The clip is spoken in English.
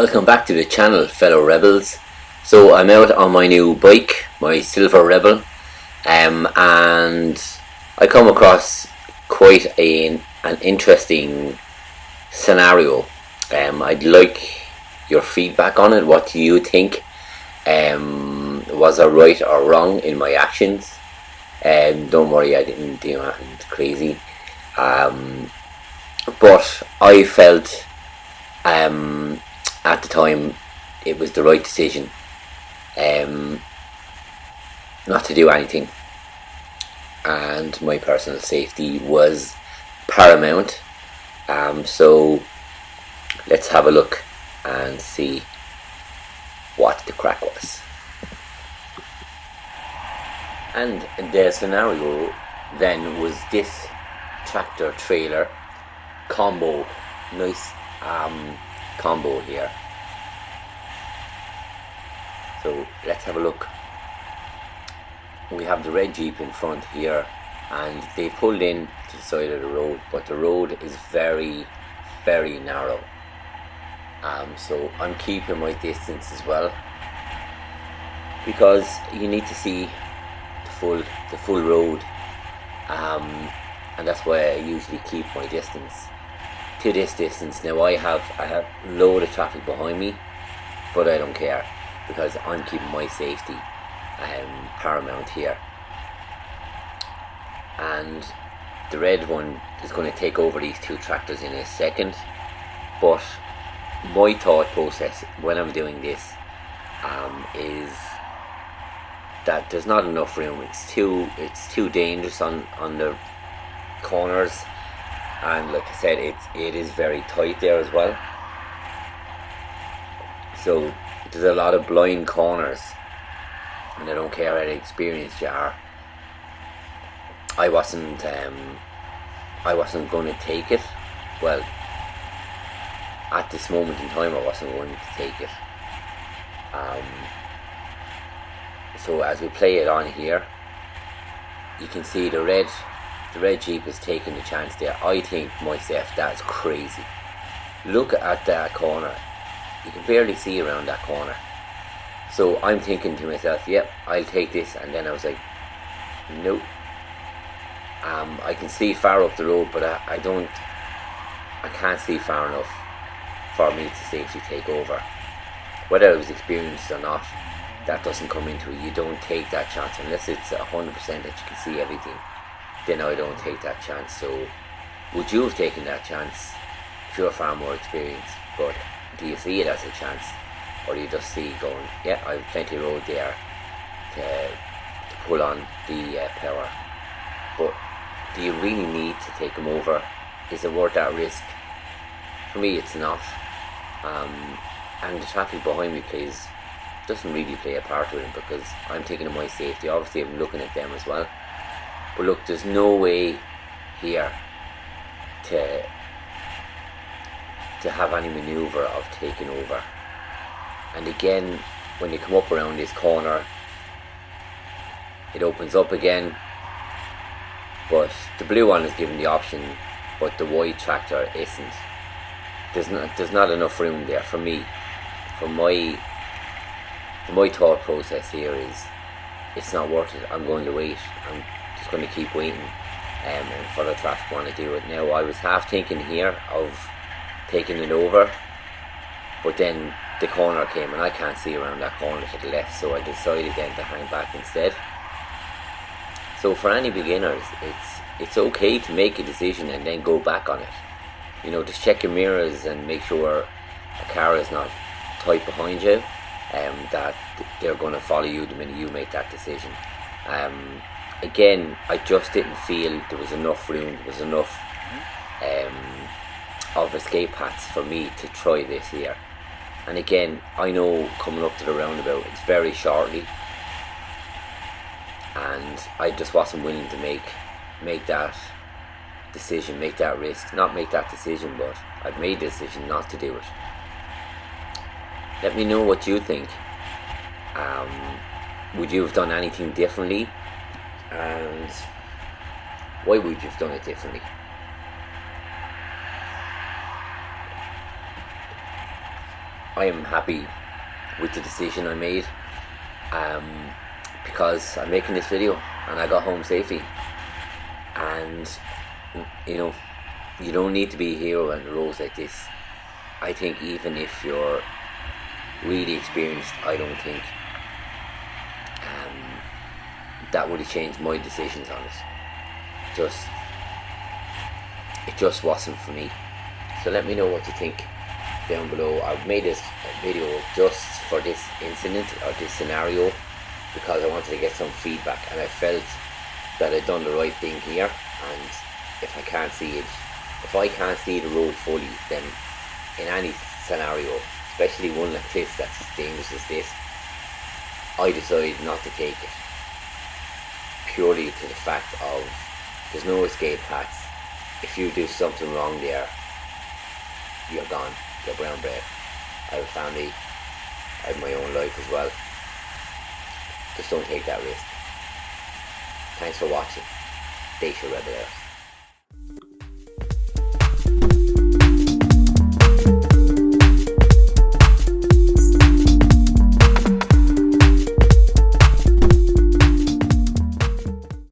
Welcome back to the channel, fellow rebels. So I'm out on my new bike, my Silver Rebel, and I come across quite an interesting scenario. I'd like your feedback on it. What do you think? Was I right or wrong in my actions? Don't worry, I didn't do anything crazy. But I felt at the time it was the right decision not to do anything, and my personal safety was paramount. So let's have a look and see what the crack was. And the scenario then was this tractor trailer combo, nice combo here. So let's have a look. We have the red Jeep in front here, and they pulled in to the side of the road, but the road is very, very narrow. So I'm keeping my distance as well, because you need to see the full road, and that's why I usually keep my distance to this distance. Now I have a load of traffic behind me, but I don't care, because I'm keeping my safety paramount here. And the red one is going to take over these two tractors in a second, but my thought process when I'm doing this is that there's not enough room. It's too dangerous on the corners, and like I said, it is very tight there as well. So there's a lot of blind corners, and I don't care how experienced you are. I wasn't going to take it. Well, at this moment in time, I wasn't going to take it. So as we play it on here, you can see the red Jeep is taking the chance there. I think myself, that's crazy. Look at that corner. You can barely see around that corner. So I'm thinking to myself, yep, I'll take this. And then I was like, nope. I can see far up the road, but I can't see far enough for me to safely take over. Whether I was experienced or not, that doesn't come into it. You don't take that chance unless it's 100% that you can see everything. Then I don't take that chance. So would you have taken that chance if you're far more experienced? But do you see it as a chance, or do you just see going, yeah, I have plenty of road there to pull on the power? But do you really need to take them over? Is it worth that risk? For me, it's not. And the traffic behind me doesn't really play a part with it, because I'm thinking of my safety. Obviously I'm looking at them as well, but look, there's no way here to have any maneuver of taking over. And again, when you come up around this corner, it opens up again, but the blue one is given the option, but the white tractor isn't. There's not enough room there for me. For my thought process here is, it's not worth it. I'm going to wait. I'm just going to keep waiting, and for the traffic want to do it. Now I was half thinking here of taking it over, but then the corner came and I can't see around that corner to the left, so I decided then to hang back instead. So for any beginners, it's okay to make a decision and then go back on it. You know, just check your mirrors and make sure a car is not tight behind you, that they're going to follow you the minute you make that decision. Again, I just didn't feel there was enough room, there was enough of escape paths for me to try this here. And again, I know coming up to the roundabout, it's very shortly, and I just wasn't willing to make that decision, make that risk. Not make that decision, but I've made the decision not to do it. Let me know what you think. Would you have done anything differently, and why would you have done it differently? I am happy with the decision I made, because I'm making this video and I got home safely. And you know, you don't need to be a hero on the roads like this. I think even if you're really experienced, I don't think that would have changed my decisions on it. It just wasn't for me. So let me know what you think down below. I've made this video just for this incident or this scenario because I wanted to get some feedback, and I felt that I'd done the right thing here. And if I can't see the road fully, then in any scenario, especially one like this that's as dangerous as this, I decided not to take it, purely to the fact of there's no escape paths. If you do something wrong there, you're gone, you're brown bread. I have a family, I have my own life as well. Just don't take that risk. Thanks for watching. Deise, Rebel out.